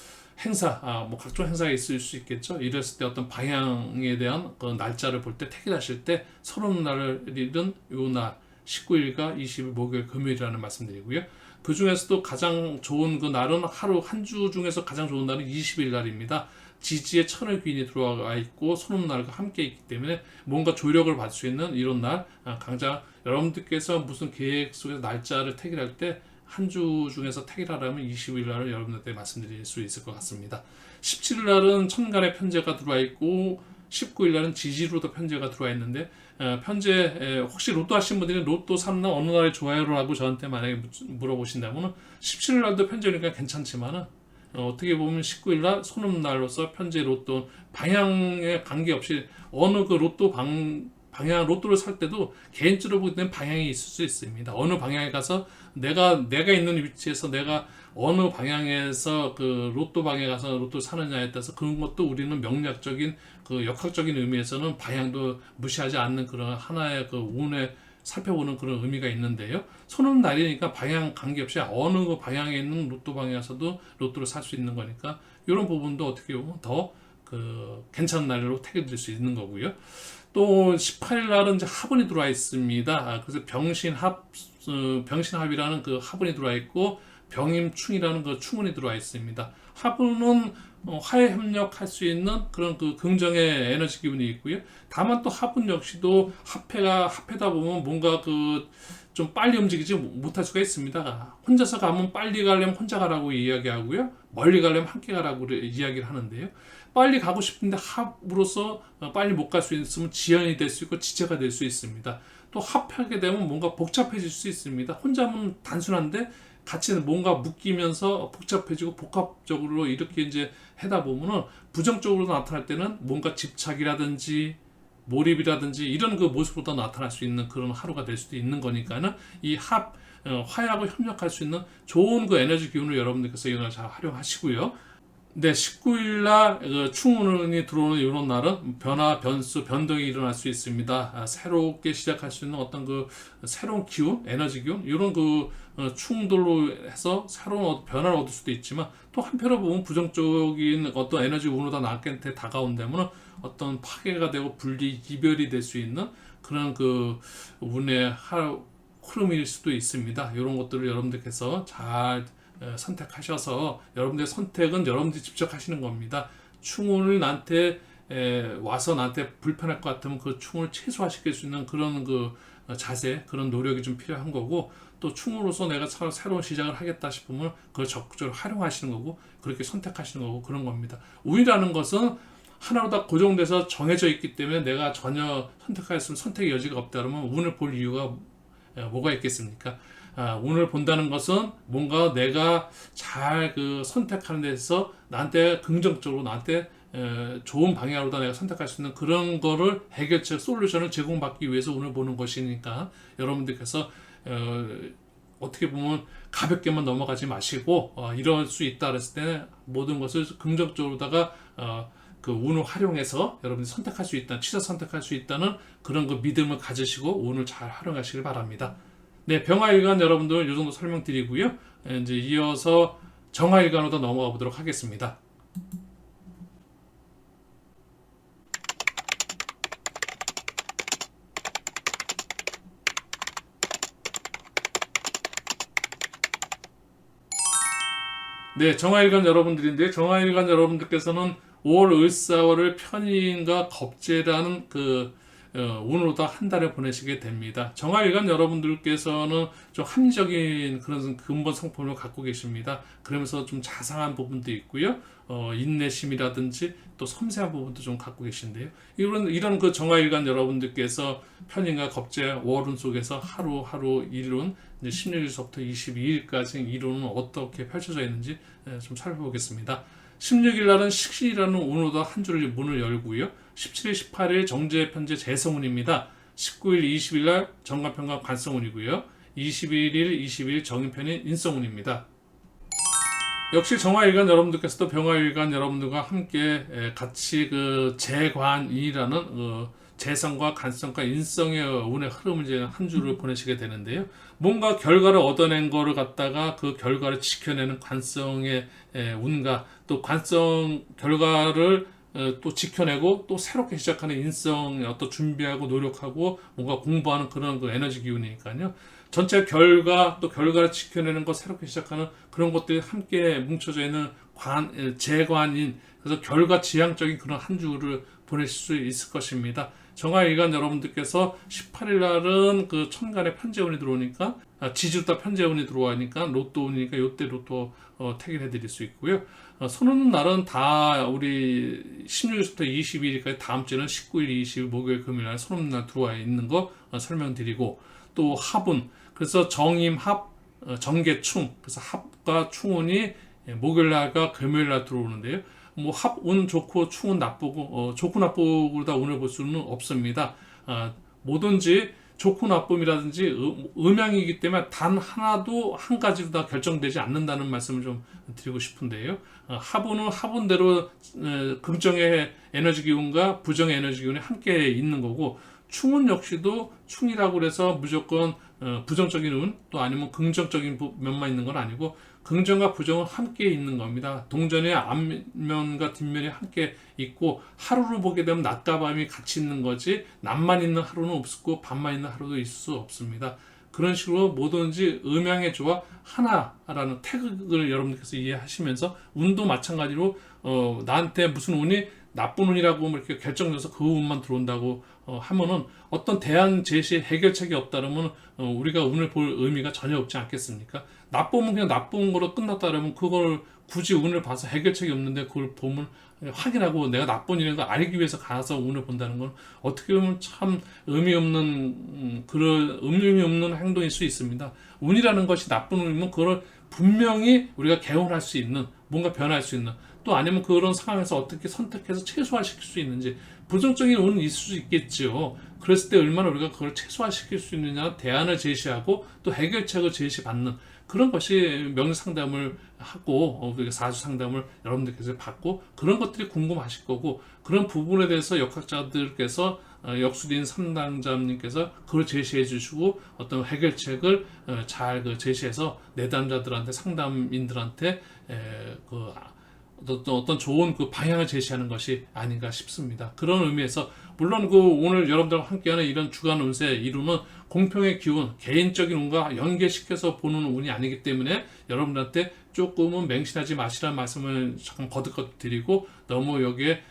행사, 뭐 각종 행사가 있을 수 있겠죠. 이랬을 때 어떤 방향에 대한 그 날짜를 볼 때, 택일하실 때 손 없는 날일은 요 날 19일과 20일 목요일 금요일이라는 말씀드리고요. 그 중에서도 가장 좋은 그 날은 한 주 중에서 가장 좋은 날은 20일 날입니다. 지지에 천의 귀인이 들어와 있고 손없는 날과 함께 있기 때문에 뭔가 조력을 받을 수 있는 이런 날, 강자 여러분들께서 무슨 계획 속에서 날짜를 택일할 때 한 주 중에서 택일하라면 20일 날을 여러분들께 말씀드릴 수 있을 것 같습니다. 17일 날은 천간에 편제가 들어와 있고 19일 날은 지지로도 편제가 들어와 있는데, 편제 혹시 로또 하신 분들이 로또 샀나 어느 날이 좋아요라고 저한테 만약에 물어보신다면 17일 날도 편제니까 괜찮지만은 어떻게 보면 19일 날 손 없는 날로서 편제 로또 방향에 관계없이 어느 그 로또 방향 로또를 살 때도 개인적으로 보게 되면 방향이 있을 수 있습니다. 어느 방향에 가서 내가 있는 위치에서 내가 어느 방향에서 그 로또 방향에 가서 로또를 사느냐에 따라서 그런 것도 우리는 명략적인 그 역학적인 의미에서는 방향도 무시하지 않는 그런 하나의 그 운에 살펴보는 그런 의미가 있는데요. 손 없는 날이니까 방향 관계없이 어느 그 방향에 있는 로또 방향에서도 로또를 살 수 있는 거니까 이런 부분도 어떻게 보면 더 그 괜찮은 날로 택해드릴 수 있는 거고요. 또 18일 날은 이제 합운이 들어와 있습니다. 그래서 병신합이라는 그 합운이 들어와 있고 병임충이라는 그 충운이 들어와 있습니다. 화분은 화해 협력할 수 있는 그런 그 긍정의 에너지 기운이 있고요. 다만 또 화분 역시도 합해다 보면 뭔가 그 좀 빨리 움직이지 못할 수가 있습니다. 혼자서 가면 빨리 가려면 혼자 가라고 이야기하고요. 멀리 가려면 함께 가라고 이야기를 하는데요. 빨리 가고 싶은데 합으로서 빨리 못 갈 수 있으면 지연이 될 수 있고 지체가 될 수 있습니다. 또 합하게 되면 뭔가 복잡해질 수 있습니다. 혼자면 단순한데 같이 뭔가 묶이면서 복잡해지고 복합적으로 이렇게 이제 하다 보면은 부정적으로 나타날 때는 뭔가 집착이라든지 몰입이라든지 이런 그 모습으로 나타날 수 있는 그런 하루가 될 수도 있는 거니까는 이 화해하고 협력할 수 있는 좋은 그 에너지 기운을 여러분들께서 이날 잘 활용하시고요. 네, 19일 날 충운이 들어오는 이런 날은 변화, 변수, 변동이 일어날 수 있습니다. 새롭게 시작할 수 있는 어떤 그 새로운 기운, 에너지 기운, 이런 그 충돌로 해서 새로운 변화를 얻을 수도 있지만 또 한편으로 보면 부정적인 어떤 에너지 운으로 나한테 다가온다면 어떤 파괴가 되고 분리, 이별이 될 수 있는 그런 그 운의 흐름일 수도 있습니다. 이런 것들을 여러분들께서 잘 선택하셔서 여러분들의 선택은 여러분들이 직접 하시는 겁니다. 충운을 나한테 와서 나한테 불편할 것 같으면 그 충운을 최소화시킬 수 있는 그런 그 자세, 그런 노력이 좀 필요한 거고, 또 충으로서 내가 새로운 시작을 하겠다 싶으면 그걸 적극적으로 활용하시는 거고, 그렇게 선택하시는 거고, 그런 겁니다. 운이라는 것은 하나로 다 고정돼서 정해져 있기 때문에 내가 전혀 선택하였으면 선택의 여지가 없다 그러면 운을 볼 이유가 뭐가 있겠습니까? 운을 본다는 것은 뭔가 내가 잘 그 선택하는 데서 나한테 긍정적으로 나한테 좋은 방향으로 내가 선택할 수 있는 그런 거를 해결책, 솔루션을 제공받기 위해서 운을 보는 것이니까 여러분들께서 어떻게 보면 가볍게만 넘어가지 마시고 이럴 수 있다 그랬을 때 모든 것을 긍정적으로다가 그 운을 활용해서 여러분이 선택할 수 있다, 취사 선택할 수 있다는 그런 그 믿음을 가지시고 운을 잘 활용하시길 바랍니다. 네, 병화일간 여러분들 이 정도 설명드리고요. 이제 이어서 정화일간으로 넘어가 보도록 하겠습니다. 네, 정화일간 여러분들인데 정화일간 여러분들께서는 5월 을사월을 편인과 겁재라는 그 운으로 다 한 달을 보내시게 됩니다. 정화일간 여러분들께서는 좀 합리적인 그런 근본 성품을 갖고 계십니다. 그러면서 좀 자상한 부분도 있고요. 인내심이라든지 또 섬세한 부분도 좀 갖고 계신데요. 이런 그 정화일간 여러분들께서 편인과 겁재 월운 속에서 하루하루 일운 16일서부터 22일까지 이론은 어떻게 펼쳐져 있는지 좀 살펴보겠습니다. 16일 날은 식신이라는 운으로 한 주를 문을 열고요. 17일, 18일 정제, 편제, 재성운입니다. 19일, 20일 날 정관편과 관성운이고요. 21일, 20일 정인편인 인성운입니다. 역시 정화일간 여러분들께서도 병화일간 여러분들과 함께 같이 그 재관이라는 재성과 간성과 인성의 운의 흐름을 이제 한 주를 보내시게 되는데요. 뭔가 결과를 얻어낸 거를 갖다가 그 결과를 지켜내는 관성의 운과 또 관성 결과를 또 지켜내고 또 새롭게 시작하는 인성의 어떤 준비하고 노력하고 뭔가 공부하는 그런 그 에너지 기운이니까요. 전체 결과 또 결과를 지켜내는 것 새롭게 시작하는 그런 것들이 함께 뭉쳐져 있는 재관인, 그래서 결과 지향적인 그런 한 주를 보내실 수 있을 것입니다. 정화일간 여러분들께서 18일 날은 그 천간에 편재운이 들어오니까 지주다 편재운이 들어오니까 로또운이니까 요때 로또 택일해 드릴 수 있고요. 손오는 날은 다 우리 16일부터 22일까지 다음 주는 19일, 20일 목요일, 금요일 날 손오는 날 들어와 있는 거 설명드리고, 또 합운, 그래서 정임합, 정계충, 그래서 합과 충운이 목요일 날과 금요일 날 들어오는데요. 뭐 합운 좋고 충운 나쁘고 좋고 나쁘고 다 운을 볼 수는 없습니다. 뭐든지 좋고 나쁨이라든지 음양이기 때문에 단 하나도 한 가지로 다 결정되지 않는다는 말씀을 좀 드리고 싶은데요. 합운은 합운대로 긍정의 에너지 기운과 부정의 에너지 기운이 함께 있는 거고, 충운 역시도 충이라고 해서 무조건 부정적인 운 또 아니면 긍정적인 면만 있는 건 아니고 긍정과 부정은 함께 있는 겁니다. 동전의 앞면과 뒷면이 함께 있고 하루를 보게 되면 낮과 밤이 같이 있는 거지 낮만 있는 하루는 없고 밤만 있는 하루도 있을 수 없습니다. 그런 식으로 뭐든지 음양의 조화 하나라는 태극을 여러분들께서 이해하시면서 운도 마찬가지로 나한테 무슨 운이 나쁜 운이라고 이렇게 결정돼서 그 운만 들어온다고 하면은 어떤 대안 제시 해결책이 없다면 우리가 운을 볼 의미가 전혀 없지 않겠습니까? 나쁘면 그냥 나쁜 거로 끝났다면 그걸 굳이 운을 봐서 해결책이 없는데 그걸 보면 확인하고 내가 나쁜 일인 걸 알기 위해서 가서 운을 본다는 건 어떻게 보면 참 의미 없는 그런 의미 없는 행동일 수 있습니다. 운이라는 것이 나쁜 운이면 그걸 분명히 우리가 개선할 수 있는 뭔가 변할 수 있는 또 아니면 그런 상황에서 어떻게 선택해서 최소화시킬 수 있는지 부정적인 운은 있을 수 있겠죠. 그랬을 때 얼마나 우리가 그걸 최소화시킬 수 있느냐 대안을 제시하고 또 해결책을 제시받는 그런 것이 명리 상담을 하고 사주 상담을 여러분들께서 받고 그런 것들이 궁금하실 거고 그런 부분에 대해서 역학자들께서 역수진 상담자님께서 그걸 제시해 주시고 어떤 해결책을 잘 제시해서 내담자들한테 상담인들한테 어떤 좋은 그 방향을 제시하는 것이 아닌가 싶습니다. 그런 의미에서 물론 그 오늘 여러분들과 함께하는 이런 주간 운세 이루는 공평의 기운, 개인적인 운과 연계시켜서 보는 운이 아니기 때문에 여러분들한테 조금은 맹신하지 마시라는 말씀을 잠깐 거듭 드리고 너무 여기에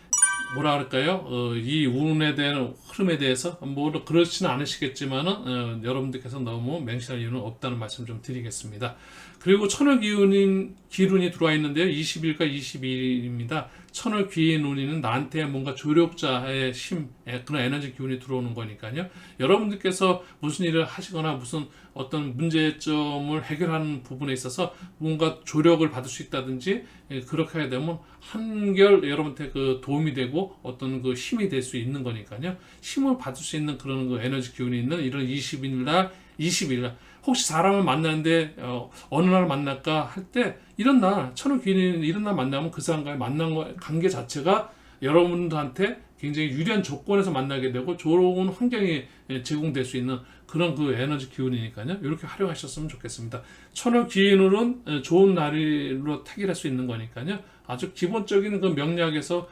뭐라 할까요? 이 운에 대한 흐름에 대해서 뭐 그렇지는 않으시겠지만은 여러분들께서 너무 맹신할 이유는 없다는 말씀 좀 드리겠습니다. 그리고 천월 기운이 들어와 있는데요. 20일과 22일입니다. 천월 귀인 운이는 나한테 뭔가 조력자의 힘, 그런 에너지 기운이 들어오는 거니까요. 여러분들께서 무슨 일을 하시거나 무슨 어떤 문제점을 해결하는 부분에 있어서 뭔가 조력을 받을 수 있다든지 그렇게 하게 되면 한결 여러분한테 그 도움이 되고 어떤 그 힘이 될 수 있는 거니까요. 힘을 받을 수 있는 그런 그 에너지 기운이 있는 이런 20일날, 20일날 혹시 사람을 만나는데 어느 날 만날까 할 때 이런 날 천월 귀인이 이런 날 만나면 그 사람과의 만난 관계 자체가 여러분들한테 굉장히 유리한 조건에서 만나게 되고 좋은 환경이 제공될 수 있는 그런 그 에너지 기운이니까요. 이렇게 활용하셨으면 좋겠습니다. 천월 귀인으로는 좋은 날로 택일할 수 있는 거니까요. 아주 기본적인 그 명리학에서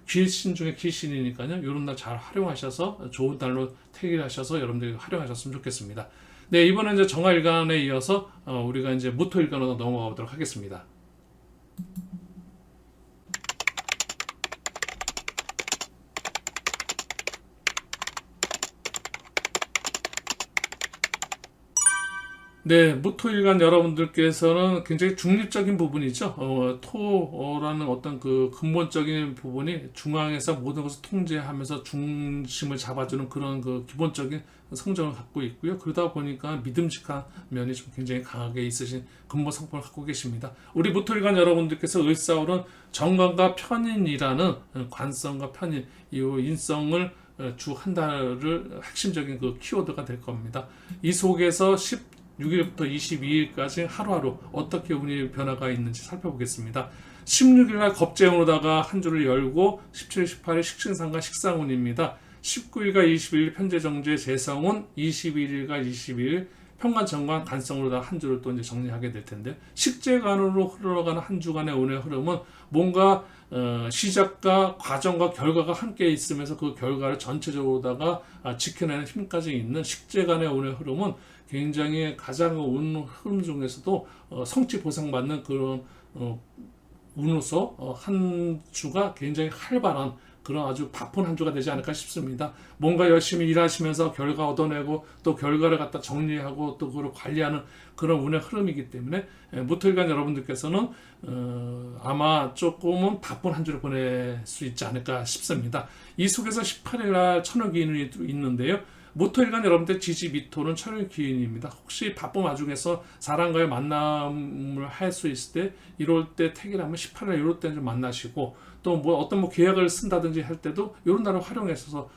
귀신 중에 귀신이니까요. 이런 날 잘 활용하셔서 좋은 날로 택일하셔서 여러분들이 활용하셨으면 좋겠습니다. 네, 이번에 이제 정화일간에 이어서 우리가 이제 무토일간으로 넘어가 보도록 하겠습니다. 네, 무토일간 여러분들께서는 굉장히 중립적인 부분이죠. 토라는 어떤 그 근본적인 부분이 중앙에서 모든 것을 통제하면서 중심을 잡아주는 그런 그 기본적인 성정을 갖고 있고요. 그러다 보니까 믿음직한 면이 좀 굉장히 강하게 있으신 근본 성품을 갖고 계십니다. 우리 무토일간 여러분들께서 을사오른 정관과 편인이라는 관성과 편인, 이 인성을 주 한 달을 핵심적인 그 키워드가 될 겁니다. 이 속에서 6일부터 22일까지 하루하루 어떻게 운이 변화가 있는지 살펴보겠습니다. 16일날 겁재운으로다가 한 주를 열고 17일, 18일 식신상과 식상운입니다. 19일과 20일 편재정제 재성운, 21일과 22일 평관 정관 간성으로다가 한 주를 또 이제 정리하게 될 텐데 식재간으로 흘러가는 한 주간의 운의 흐름은 뭔가 시작과 과정과 결과가 함께 있으면서 그 결과를 전체적으로다가 지켜내는 힘까지 있는 식재간의 운의 흐름은 굉장히 가장 운 흐름 중에서도 성취 보상받는 그런 운으로서 한 주가 굉장히 활발한 그런 아주 바쁜 한 주가 되지 않을까 싶습니다. 뭔가 열심히 일하시면서 결과 얻어내고 또 결과를 갖다 정리하고 또 그걸 관리하는 그런 운의 흐름이기 때문에 무토일간 여러분들께서는 아마 조금은 바쁜 한 주를 보낼 수 있지 않을까 싶습니다. 이 속에서 18일날 천월기인이 있는데요. 무토일간 여러분들 지지미토는 천월기인입니다. 혹시 바쁜 와중에서 사람과의 만남을 할 수 있을 때 이럴 때 택이라면 18일 이럴 때 좀 만나시고 또 뭐 어떤 뭐 계약을 쓴다든지 할 때도 이런 날을 활용해서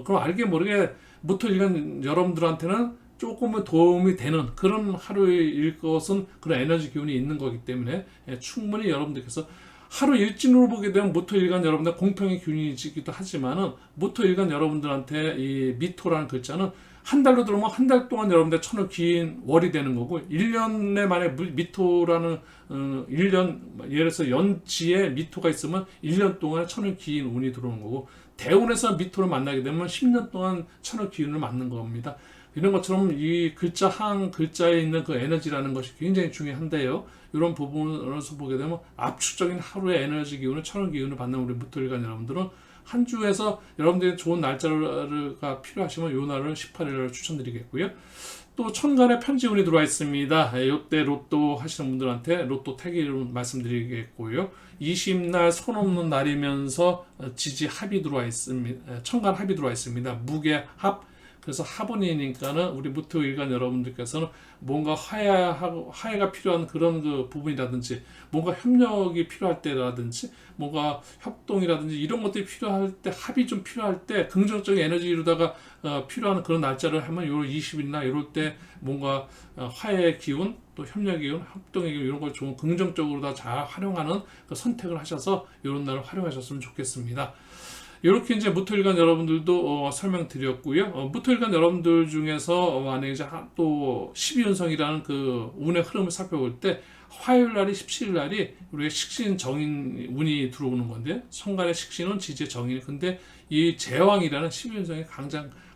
그럼 알게 모르게 무토일간 여러분들한테는 조금은 도움이 되는 그런 하루일 것은 그런 에너지 기운이 있는 거기 때문에 충분히 여러분들께서 하루 일진으로 보게 되면 무토일간 여러분들 공평의 균이기도 하지만은 무토일간 여러분들한테 이 미토라는 글자는 한 달로 들어오면 한 달 동안 여러분들 천월 긴 월이 되는 거고 1년에 만에 미토라는 1년 예를 들어서 연지에 미토가 있으면 1년 동안 천월 긴 운이 들어오는 거고 대운에서 미토를 만나게 되면 10년 동안 천월 기운을 맞는 겁니다. 이런 것처럼 이 글자 한 글자에 있는 그 에너지라는 것이 굉장히 중요한데요. 이런 부분에서 보게 되면 압축적인 하루의 에너지 기운을 천연 기운을 받는 우리 무토일간 여러분들은 한 주에서 여러분들이 좋은 날짜가 필요하시면 요 날을 18일을 추천드리겠고요. 또 천간에 편지운이 들어와 있습니다. 이때 로또 하시는 분들한테 로또 태기를 말씀드리겠고요. 20날 손 없는 날이면서 지지 합이 들어와 있습니다. 천간 합이 들어와 있습니다. 무게 합. 그래서 합운이니까는 우리 무토일간 여러분들께서는 뭔가 화해가 필요한 그런 그 부분이라든지 뭔가 협력이 필요할 때라든지 뭔가 협동이라든지 이런 것들이 필요할 때 합이 좀 필요할 때 긍정적인 에너지로다가 필요한 그런 날짜를 하면 요 20일날 이럴 때 뭔가 화해의 기운 또 협력의 기운, 협동의 기운 이런 걸 좀 긍정적으로 다 잘 활용하는 그 선택을 하셔서 이런 날을 활용하셨으면 좋겠습니다. 이렇게 이제 무토일간 여러분들도 설명드렸고요. 무토일간 여러분들 중에서 만약에 이제 또 12운성이라는 그 운의 흐름을 살펴볼 때 화요일 날이 17일 날이 우리가 식신 정인 운이 들어오는 건데 천간의 식신은 지지의 정인. 근데 이 제왕이라는 12운성이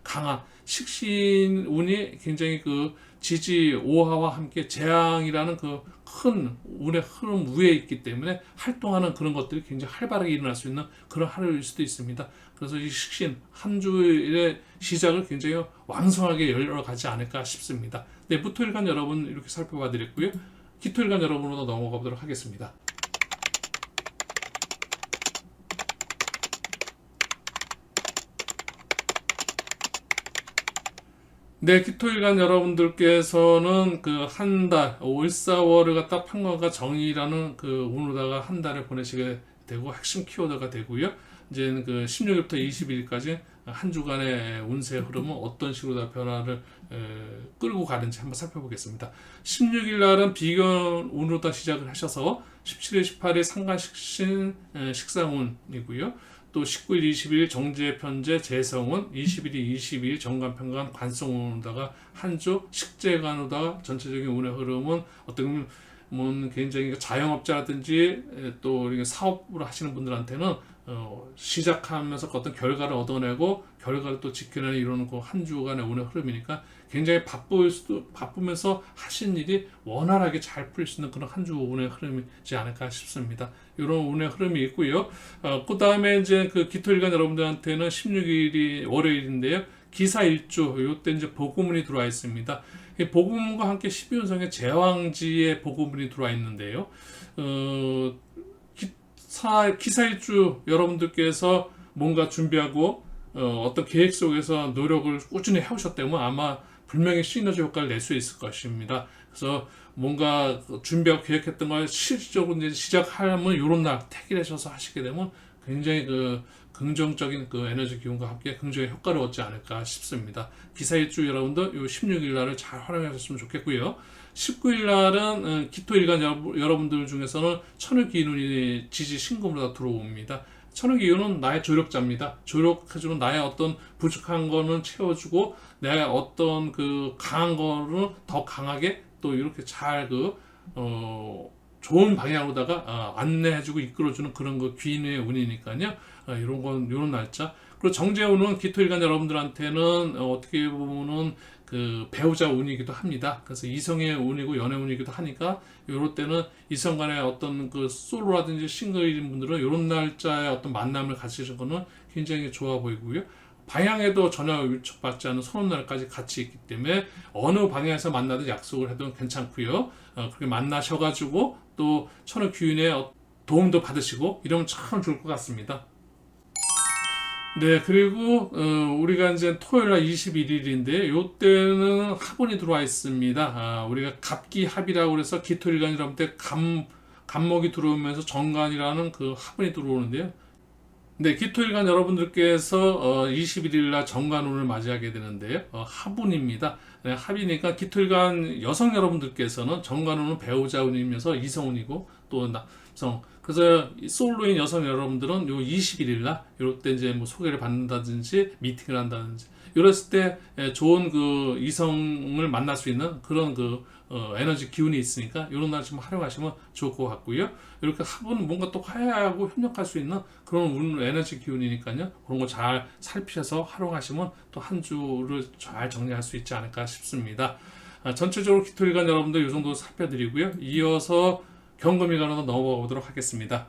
강한 식신 운이 굉장히 그 지지 오화와 함께 재앙이라는 그 큰 운의 흐름 위에 있기 때문에 활동하는 그런 것들이 굉장히 활발하게 일어날 수 있는 그런 하루일 수도 있습니다. 그래서 이 식신 한 주일의 시작을 굉장히 왕성하게 열어가지 않을까 싶습니다. 네, 무토일간 여러분 이렇게 살펴봐 드렸고요. 기토일간 여러분으로 넘어가 보도록 하겠습니다. 네, 기토일간 여러분들께서는 그 한 달, 5월4월을 갖다 평화가 정의라는 그 운으로다가 한 달을 보내시게 되고 핵심 키워드가 되고요. 이제 그 16일부터 22일까지 한 주간의 운세 흐름은 어떤 식으로 다 변화를 끌고 가는지 한번 살펴보겠습니다. 16일 날은 비견 운으로 다 시작을 하셔서 17일, 18일 상간식신 식상운이고요. 또 19일, 20일 정제, 편제, 재성운, 21일, 22일 정관편관, 관성운으로다가 한 주 식재간으로다가 전체적인 운의 흐름은 어떤 굉장히 자영업자라든지 또 우리 사업을 하시는 분들한테는 시작하면서 어떤 결과를 얻어내고 결과를 또 지켜내는 이런 그 한 주간의 운의 흐름이니까 굉장히 바쁘면서 하신 일이 원활하게 잘 풀릴 수 있는 그런 한 주 운의 흐름이지 않을까 싶습니다. 이런 운의 흐름이 있고요. 그 다음에 이제 그 기토일간 여러분들한테는 16일이 월요일인데요. 기사일주 요때 이제 복음운이 들어와 있습니다. 이 복음운과 함께 12운성의 제왕지의 복음운이 들어와 있는데요. 기사일주 여러분들께서 뭔가 준비하고 어떤 계획 속에서 노력을 꾸준히 해오셨다면 아마 분명히 시너지 효과를 낼 수 있을 것입니다. 그래서 뭔가 준비하고 계획했던 걸 실질적으로 이제 시작하면 이런 날 택일하셔서 하시게 되면 굉장히 그 긍정적인 그 에너지 기운과 함께 긍정의 효과를 얻지 않을까 싶습니다. 기사일주 여러분들 요 16일 날을 잘 활용하셨으면 좋겠고요. 19일 날은 기토일간 여러분들 중에서는 천을기운이 지지 신금으로 다 들어옵니다. 천을기운은 나의 조력자입니다. 조력해주는 나의 어떤 부족한 거는 채워주고 내가 어떤 그 강한 거는 더 강하게 또 이렇게 잘 좋은 방향으로다가 안내해주고 이끌어주는 그런 그 귀인의 운이니까요. 이런 날짜. 그리고 정제운은 기토일간 여러분들한테는 어떻게 보면은 그 배우자 운이기도 합니다. 그래서 이성의 운이고 연애 운이기도 하니까 이럴 때는 이성 간의 어떤 그 솔로라든지 싱글인 분들은 이런 날짜에 어떤 만남을 가지는 거는 굉장히 좋아 보이고요. 방향에도 전혀 위축받지 않은 선언날까지 같이 있기 때문에 어느 방향에서 만나든 약속을 해도 괜찮고요. 그렇게 만나셔가지고 또 천의 귀인의 도움도 받으시고 이러면 참 좋을 것 같습니다. 네, 그리고 우리가 이제 토요일날 21일인데 요때는 합운이 들어와 있습니다. 우리가 갑기합이라고 그래서 기토일간이라는 때 갑목이 들어오면서 정관이라는 그 합운이 들어오는데요. 네, 기토일간 여러분들께서 21일날 정관운을 맞이하게 되는데요. 합운입니다. 네, 합이니까 기토일간 여성 여러분들께서는 정관운은 배우자운이면서 이성운이고 또 남성. 그래서 솔로인 여성 여러분들은 요 21일날 이럴 때 이제 뭐 소개를 받는다든지 미팅을 한다든지 이랬을 때 좋은 그 이성을 만날 수 있는 그런 그 에너지 기운이 있으니까 이런 날 좀 활용하시면 좋을 것 같고요. 이렇게 합은 뭔가 또 화해하고 협력할 수 있는 그런 에너지 기운이니까요. 그런 거 잘 살피셔서 활용하시면 또 한 주를 잘 정리할 수 있지 않을까 싶습니다. 전체적으로 기토일간 여러분들 이 정도 살펴드리고요. 이어서 경금일간으로 넘어가 보도록 하겠습니다.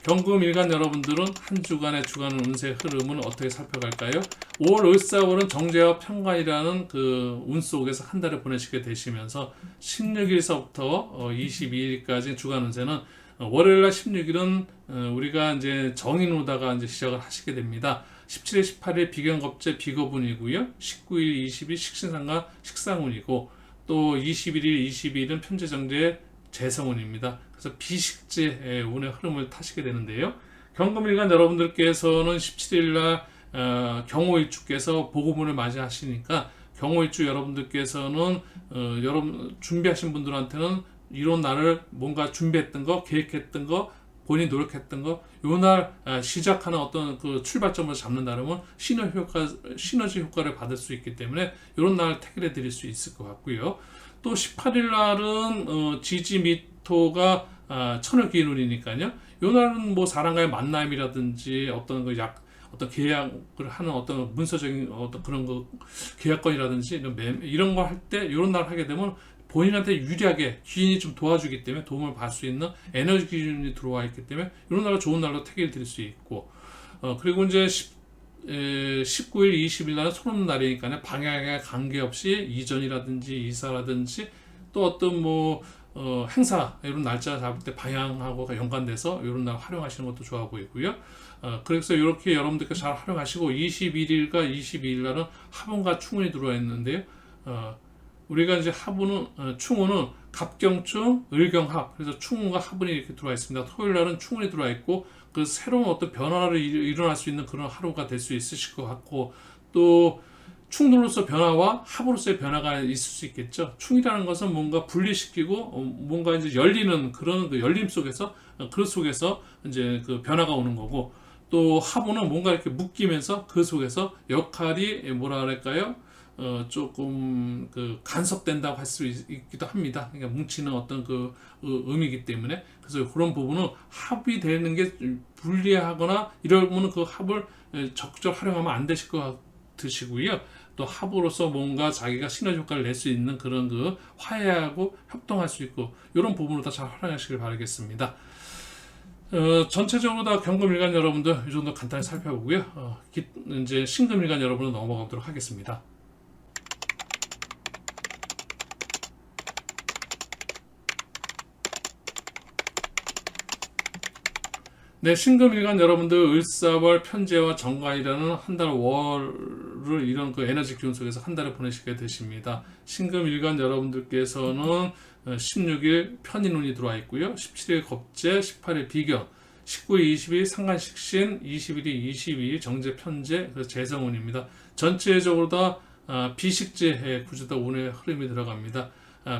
경금일간 여러분들은 한 주간의 주간 운세 흐름은 어떻게 살펴갈까요? 5월 을사월은 정제와 편관이라는 그 운 속에서 한 달을 보내시게 되시면서 16일서부터 22일까지 주간 운세는 월요일날 16일은 우리가 이제 정인오다가 이제 시작을 하시게 됩니다. 17일, 18일 비견겁제 비거분이고요. 19일, 20일 식신상과 식상운이고 또 21일, 22일은 편제정제 재성운입니다. 그래서 비식재 운의 흐름을 타시게 되는데요. 경금일간 여러분들께서는 17일날 경호일주께서 보고문을 맞이하시니까 경호일주 여러분들께서는 여러분 준비하신 분들한테는 이런 날을 뭔가 준비했던 거, 계획했던 거, 본인이 노력했던 거, 요 날 시작하는 어떤 그 출발점을 잡는 나름은 시너지 효과를 받을 수 있기 때문에 이런 날 택일해 드릴 수 있을 것 같고요. 또 18일 날은 지지미토가 천을기운이니까요. 요 날은 뭐 사람과의 만남이라든지 어떤 어떤 계약을 하는 어떤 문서적인 어떤 그런 거 계약건이라든지 이런 거 할 때 이런 날 하게 되면 본인한테 유리하게 기인이 좀 도와주기 때문에 도움을 받을 수 있는 에너지 기준이 들어와 있기 때문에 이런 날은 좋은 날로 택일 드릴 수 있고 그리고 이제 19일, 20일 날은 손 없는 날이니까 방향에 관계없이 이전이라든지 이사라든지 또 어떤 뭐 행사 이런 날짜 잡을 때 방향하고 연관돼서 이런 날 활용하시는 것도 좋아 보이고요. 그래서 이렇게 여러분들께서 잘 활용하시고 21일과 22일 날은 합운과 충운이 들어와 있는데요. 우리가 이제 충운은 갑경충, 을경합, 그래서 충운과 합운이 이렇게 들어와 있습니다. 토요일 날은 충운이 들어와 있고 그 새로운 어떤 변화를 일어날 수 있는 그런 하루가 될 수 있으실 것 같고 또 충돌로서 변화와 합으로서의 변화가 있을 수 있겠죠. 충이라는 것은 뭔가 분리시키고 뭔가 이제 열리는 그런 그 열림 속에서 그 속에서 이제 그 변화가 오는 거고 또 합은 뭔가 이렇게 묶이면서 그 속에서 역할이 뭐라 그럴까요? 조금 그 간섭된다고 할 수 있기도 합니다. 그러니까 뭉치는 어떤 그 의미이기 때문에 그래서 그런 부분은 합이 되는 게 불리하거나 이러면 그 합을 적극적으로 활용하면 안 되실 것 같으시고요. 또 합으로서 뭔가 자기가 시너지 효과를 낼 수 있는 그런 그 화해하고 협동할 수 있고 이런 부분을 다 잘 활용하시길 바라겠습니다. 전체적으로 다 경금일간 여러분들 이 정도 간단히 살펴보고요. 이제 신금일간 여러분은 넘어가도록 하겠습니다. 네, 신금일간 여러분들 을사월 편제와 정관이라는 한 달 월을 이런 그 에너지 기운 속에서 한 달을 보내시게 되십니다. 신금일간 여러분들께서는 16일 편인운이 들어와 있고요. 17일 겁재, 18일 비견, 19일, 20일 상간식신, 21일, 22일 정제 편제, 그래서 재성운입니다. 전체적으로 다 비식재 구조다 운의 흐름이 들어갑니다.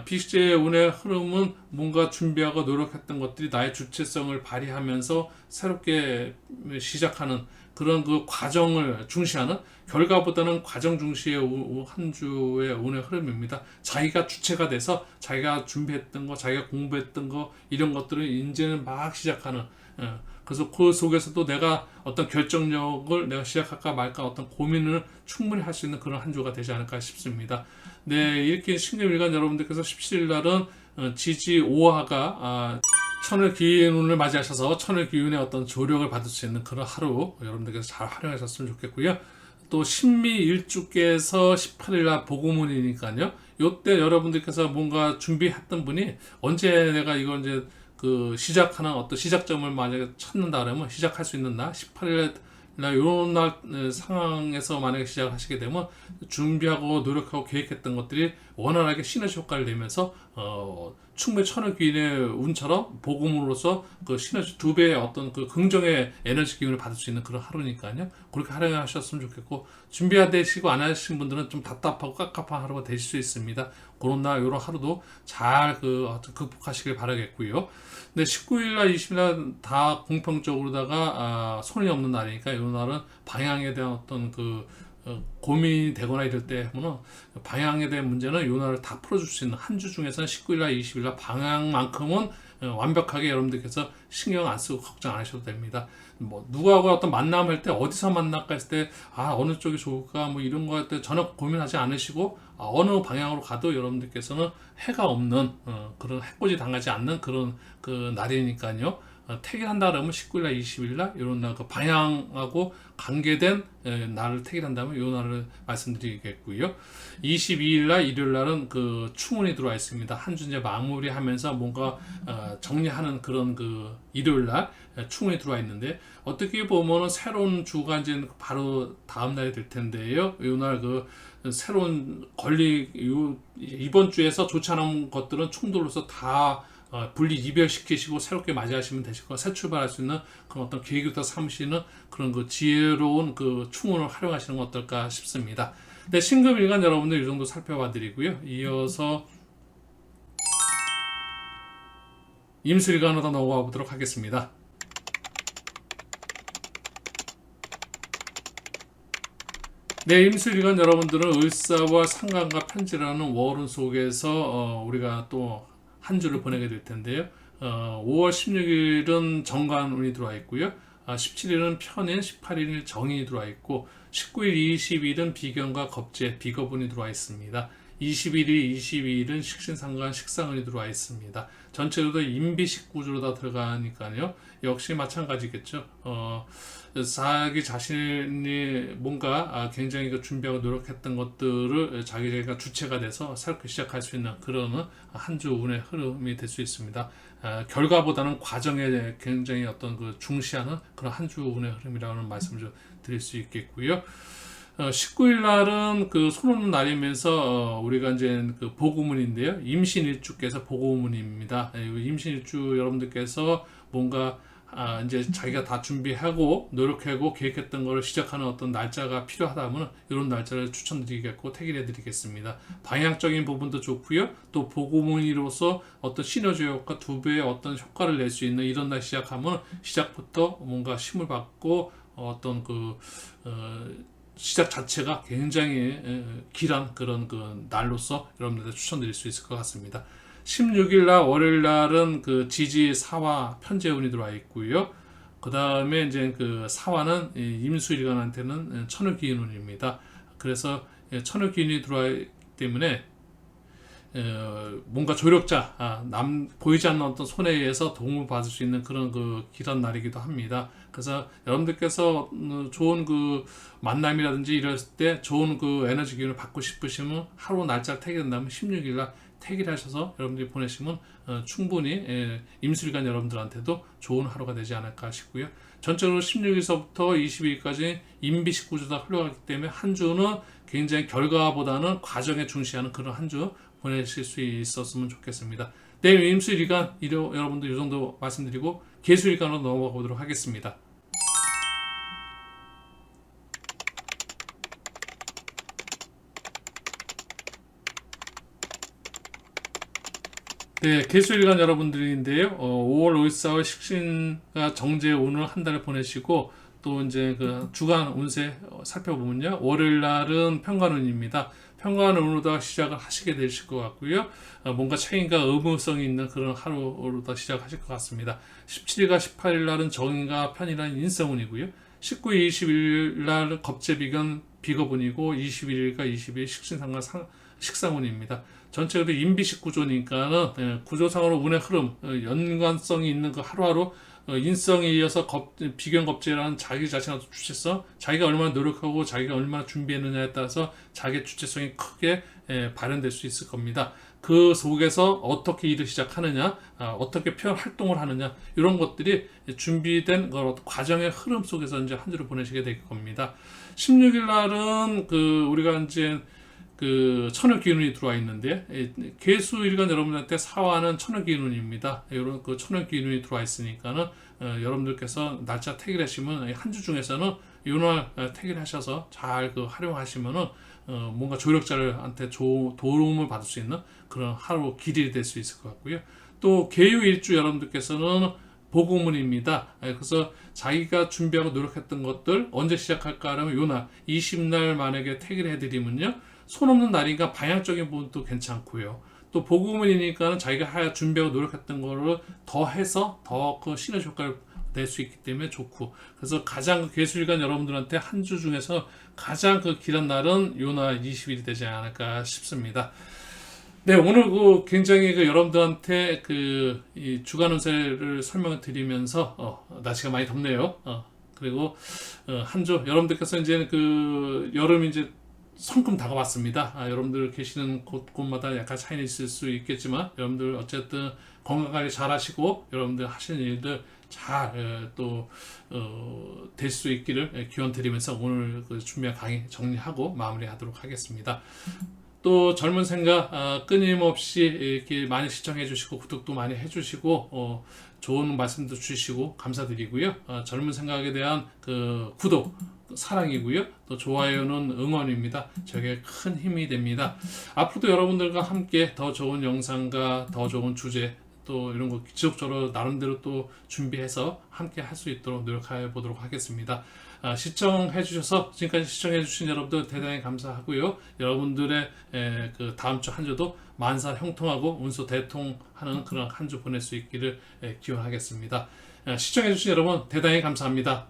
비식재의 운의 흐름은 뭔가 준비하고 노력했던 것들이 나의 주체성을 발휘하면서 새롭게 시작하는 그런 그 과정을 중시하는 결과보다는 과정 중시의 한 주의 운의 흐름입니다. 자기가 주체가 돼서 자기가 준비했던 거, 자기가 공부했던 거 이런 것들을 이제는 막 시작하는 그래서 그 속에서도 내가 어떤 결정력을 내가 시작할까 말까 어떤 고민을 충분히 할 수 있는 그런 한 주가 되지 않을까 싶습니다. 네, 이렇게 신금일간 여러분들께서 17일 날은 지지 5화가 천을 기운을 맞이하셔서 천을 기운의 어떤 조력을 받을 수 있는 그런 하루 여러분들께서 잘 활용하셨으면 좋겠고요. 또 신미일주께서 18일 날 보고문이니까요. 요때 여러분들께서 뭔가 준비했던 분이 언제 내가 이걸 이제 그 시작하는 어떤 시작점을 만약에 찾는다 그러면 시작할 수 있는 날 18일 날 이런 날 상황에서 만약에 시작하시게 되면 준비하고 노력하고 계획했던 것들이 원활하게 시너지 효과를 내면서 충분히 천을 기운의 운처럼 복음으로서 그 시너지 두 배의 어떤 그 긍정의 에너지 기운을 받을 수 있는 그런 하루니까요. 그렇게 활용하셨으면 좋겠고 준비하시고 안 하신 분들은 좀 답답하고 깝깝한 하루가 되실 수 있습니다. 그런 날 이런 하루도 잘 극복하시길 바라겠고요. 근데 19일날 20일날 다 공평적으로다가 손이 없는 날이니까 이 날은 방향에 대한 어떤 그 고민이 되거나 이럴 때 보면 방향에 대한 문제는 요 날을 다 풀어줄 수 있는 한 주 중에서는 19일날 20일날 방향만큼은 완벽하게 여러분들께서 신경 안 쓰고 걱정 안 하셔도 됩니다. 뭐 누구하고 어떤 만남을 할 때 어디서 만날까 했을 때 어느 쪽이 좋을까 뭐 이런 거 할 때 전혀 고민하지 않으시고 어느 방향으로 가도 여러분들께서는 해가 없는 그런 해코지 당하지 않는 그런 그 날이니까요. 택일한다 그러면 19일날 20일날 이런 날 그 방향하고 관계된 날을 택일한다면 이 날을 말씀드리겠고요. 22일날 일요일날은 그 충운이 들어와 있습니다. 한 주 이제 마무리하면서 뭔가 정리하는 그런 그 일요일날 충운이 들어와 있는데 어떻게 보면은 새로운 주가 이제 바로 다음 날이 될 텐데요. 이 날 그 새로운 이번 주에서 좋지 않은 것들은 충돌로서 다 분리 이별시키시고 새롭게 맞이하시면 되실 거고 새 출발할 수 있는 그런 어떤 계기부터 삼으시는 그런 그 지혜로운 그 충운을 활용하시는 건 어떨까 싶습니다. 네, 신금일간 여러분들 이 정도 살펴봐 드리고요. 이어서 임술일간으로 넘어가 보도록 하겠습니다. 네, 임술일간 여러분들은 을사와 상관과 편지라는 월운 속에서 우리가 또 한 주를 보내게 될 텐데요. 5월 16일은 정관운이 들어와 있고요. 17일은 편인, 18일은 정인이 들어와 있고 19일, 20일은 비견과 겁재, 비겁운이 들어와 있습니다. 21일, 22일은 식신상관, 식상운이 들어와 있습니다. 전체로 임비식구주로 다 들어가니까요. 역시 마찬가지겠죠. 자기 자신이 뭔가 굉장히 준비하고 노력했던 것들을 자기가 주체가 돼서 새롭게 시작할 수 있는 그런 한 주 운의 흐름이 될 수 있습니다. 결과보다는 과정에 굉장히 어떤 그 중시하는 그런 한 주 운의 흐름이라는 말씀을 좀 드릴 수 있겠고요. 19일 날은 그 손오는 날이면서 우리가 이제 그 보고문인데요. 임신일주께서 보고문입니다. 임신일주 여러분들께서 뭔가 이제 자기가 다 준비하고 노력하고 계획했던 것을 시작하는 어떤 날짜가 필요하다면 이런 날짜를 추천드리겠고 택일해 드리겠습니다. 방향적인 부분도 좋고요. 또 보고문의로서 어떤 시너지 효과 두 배의 어떤 효과를 낼 수 있는 이런 날 시작하면 시작부터 뭔가 힘을 받고 어떤 시작 자체가 굉장히 길한 그런 그 날로서 여러분들한테 추천드릴 수 있을 것 같습니다. 16일날 월요일날은 그 지지 사화 편재운이 들어와 있고요. 그 다음에 이제 그 사화는 임수일간한테는 천을기운입니다. 그래서 천을기운이 들어왔기 때문에 뭔가 조력자, 보이지 않는 어떤 손에 의해서 도움을 받을 수 있는 그런 그 길한 날이기도 합니다. 그래서 여러분들께서 좋은 그 만남이라든지 이럴 때 좋은 그 에너지 기운을 받고 싶으시면 하루 날짜를 택일한다면 16일날 택일하셔서 여러분들이 보내시면 충분히 임술간 여러분들한테도 좋은 하루가 되지 않을까 싶고요. 전체적으로 16일서부터 22일까지 임비식구주가 흘러가기 때문에 한 주는 굉장히 결과보다는 과정에 중시하는 그런 한 주 보내실 수 있었으면 좋겠습니다. 내일 임술일간 여러분들 이 정도 말씀드리고 계수일간으로 넘어가 보도록 하겠습니다. 네, 개수일간 여러분들인데요. 5월 을사월 식신과 정제 오늘 한 달을 보내시고 또 이제 그 주간 운세 살펴보면요. 월요일 날은 편관운입니다. 편관운으로 시작을 하시게 되실 것 같고요. 뭔가 책임과 의무성이 있는 그런 하루로 다 시작하실 것 같습니다. 17일과 18일 날은 정인과 편이라는 인성운이고요. 19일, 20일 날은 겁재비견 비겁운이고 21일과 22일 식신상관 식상운입니다. 전체적으로 임비식 구조니까는 구조상으로 운의 흐름, 연관성이 있는 그 하루하루 인성에 이어서 비견겁재라는 자기 자신의 주체성, 자기가 얼마나 노력하고 자기가 얼마나 준비했느냐에 따라서 자기의 주체성이 크게 발현될 수 있을 겁니다. 그 속에서 어떻게 일을 시작하느냐, 어떻게 표현 활동을 하느냐 이런 것들이 준비된 과정의 흐름 속에서 이제 한 주를 보내시게 될 겁니다. 16일 날은 우리가 이제 천을기운이 들어와 있는데 개수일간 여러분들한테 사화는 천을기운입니다. 이런 천을기운이 들어와 있으니까는 여러분들께서 날짜 택일하시면 한 주 중에서는 이날 택일하셔서 잘 활용하시면은 뭔가 조력자한테 도움을 받을 수 있는 그런 하루 길이 될 수 있을 것 같고요. 또 개유일주 여러분들께서는 보고문입니다. 그래서 자기가 준비하고 노력했던 것들 언제 시작할까 하면 요날 20날 만약에 태기를 해드리면요, 손 없는 날이니까 방향적인 부분도 괜찮고요. 또 보고문이니까는 자기가 준비하고 노력했던 거를 더 해서 더 그 시너지 효과를 낼 수 있기 때문에 좋고, 그래서 가장 그 개수일간 여러분들한테 한 주 중에서 가장 그 길은 날은 요날 20일이 되지 않을까 싶습니다. 네, 오늘 그 굉장히 그 여러분들한테 이 주간 운세를 설명을 드리면서 날씨가 많이 덥네요. 그리고 한 주 여러분들께서 이제 그 여름이 이제 성큼 다가왔습니다. 여러분들 계시는 곳곳마다 약간 차이는 있을 수 있겠지만 여러분들 어쨌든 건강하게 잘 하시고 여러분들 하시는 일들 잘 또 될 수 있기를 기원 드리면서 오늘 그 준비한 강의 정리하고 마무리하도록 하겠습니다. 또 젊은 생각 끊임없이 이렇게 많이 시청해 주시고 구독도 많이 해 주시고 좋은 말씀도 주시고 감사드리고요. 젊은 생각에 대한 그 구독 사랑이고요. 또 좋아요는 응원입니다. 저게 큰 힘이 됩니다. 앞으로도 여러분들과 함께 더 좋은 영상과 더 좋은 주제 또 이런 거 지속적으로 나름대로 또 준비해서 함께 할 수 있도록 노력해 보도록 하겠습니다. 시청해 주셔서 지금까지 시청해 주신 여러분들 대단히 감사하고요. 여러분들의 그 다음 주 한 주도 만사 형통하고 운수 대통하는 그런 한 주 보낼 수 있기를 기원하겠습니다. 시청해 주신 여러분 대단히 감사합니다.